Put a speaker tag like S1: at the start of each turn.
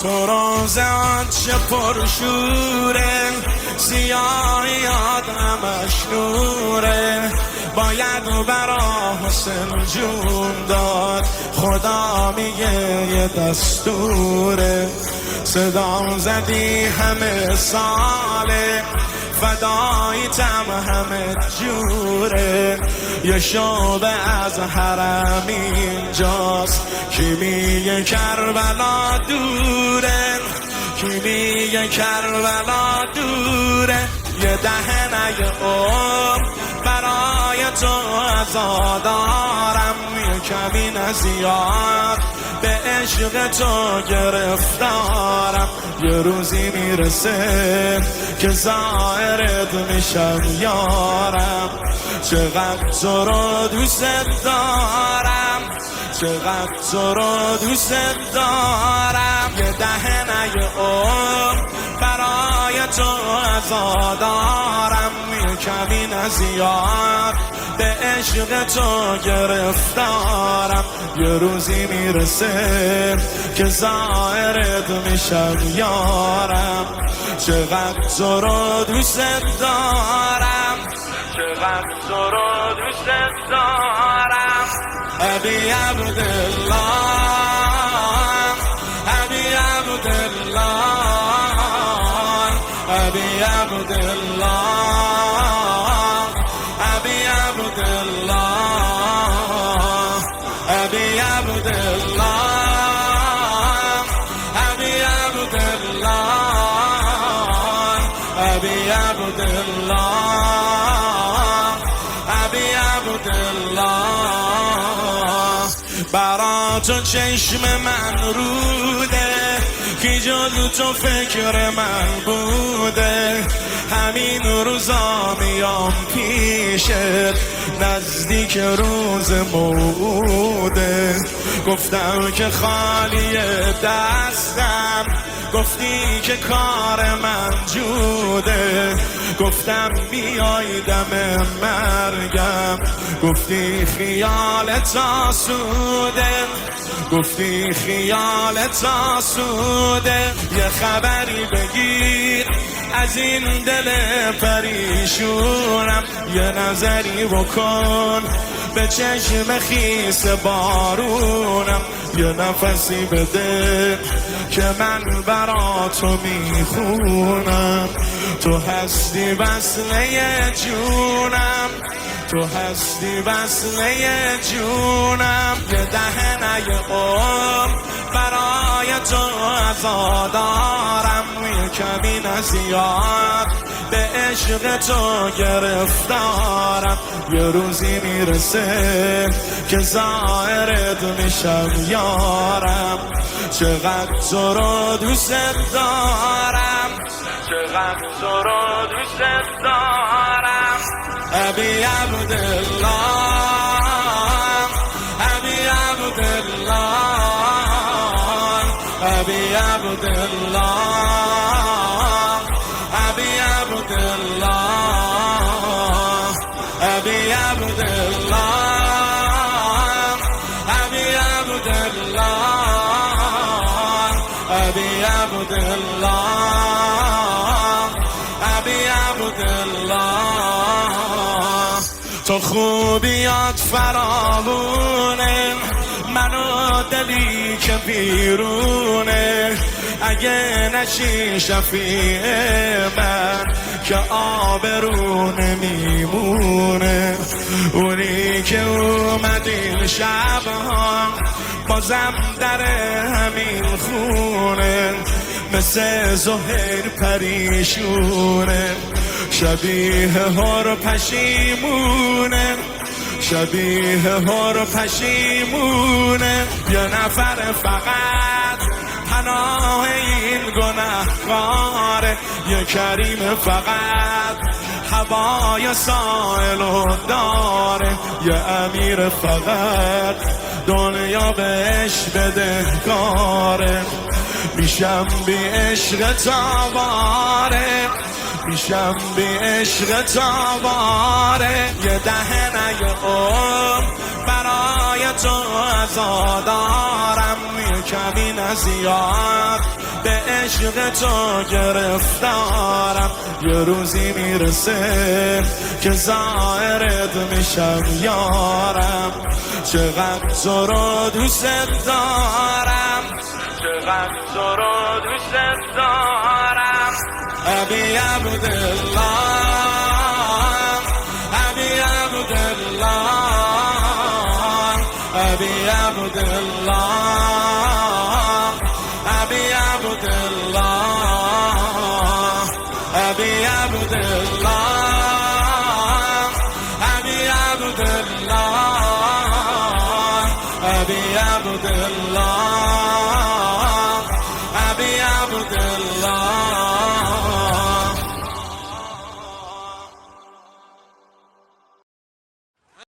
S1: تو روزت چه پرشوره، سیاهی آدمش نوره. باید برا حسین جون داد، خدا میگه یه دستوره. صدام زدی همه ساله، فداییتم همه جوره. یه شعبه از حرم اینجاست، کی میگه کربلا دوره، کی میگه کربلا دوره. یه دهنه برای تو عزادارم، یه کمی نزیاد به عشق تو گرفتارم. یه روزی میرسه که ظاهرت میشم یارم. چقدر تو رو دوست دارم، چقدر تو رو دوست دارم. یه دهنه برای تو عزادارم، یه کمی نزیاد به عشق تو گرفتارم. یه روزی میرسه که ظاهرت میشم یارم. چقدر تو رو دوست دارم، چقدر تو رو دوست دارم. ابی عبدالله، ابی عبدالله، ابی عبدالله، ابی عبدالله، ابی عبدالله، ابی عبدالله، ابی عبدالله، ابی عبدالله. برا تو چشم من روده، کی جز تو فکر من بوده. همین روزا میام پیشت، نزدیک روز موعوده. گفتم که خالی دستم، گفتی که کار من جوده. گفتم بیای دم مرگم، گفتی خیالت آسوده، گفتی خیالت آسوده. یه خبری بگیر از این دل پریشونم، یه نظری بکن به چشم خیس بارونم. یه نفسی بده که من برا تو میخونم. تو هستی وصله جونم، تو هستی وصله جونم. یه دهنه برای تو عزادارم، یه کمی نزیاد به عشق تو گرفتارم. یه روزی میرسه که ظاهرت میشم یارم. چقدر تو رو دوست دارم، چقدر تو رو دوست دارم. ابی عبدالله، ابی عبدالله، ابی عبدالله، ابی عبدالله، ابی عبدالله، ابی عبدالله، ابی عبدالله، ابی عبدالله. تو خوبیات فراوونه، منو دلی که بیرونه. اگه نشی شفیع من که آبرو نمیمونه. اونی که اومد این شبها بازم در همین خونه، مثل زهر پریشونه. شبیه هر پشیمونه، شبیه هر پشیمونه. یه نفر فقط پناه این گناهکاره، یه کریم فقط هوای سائلو داره. یه امیر فقط دنیا بهش بدهکاره. میشم بی عشق تاباره، میشم بی عشق تاباره. یه دهنه برای تو عزادارم، یه کمی نزیاد به عشق تو گرفتارم. یه روزی میرسه که ظاهرت میشم یارم. چقدر تو رو دوست دارم، چقدر تو رو دوست دارم. ابی عبدالله، ابی عبدالله، ابی عبدالله، ابی عبدالله، ابی عبدالله، ابی عبدالله، ابی عبدالله.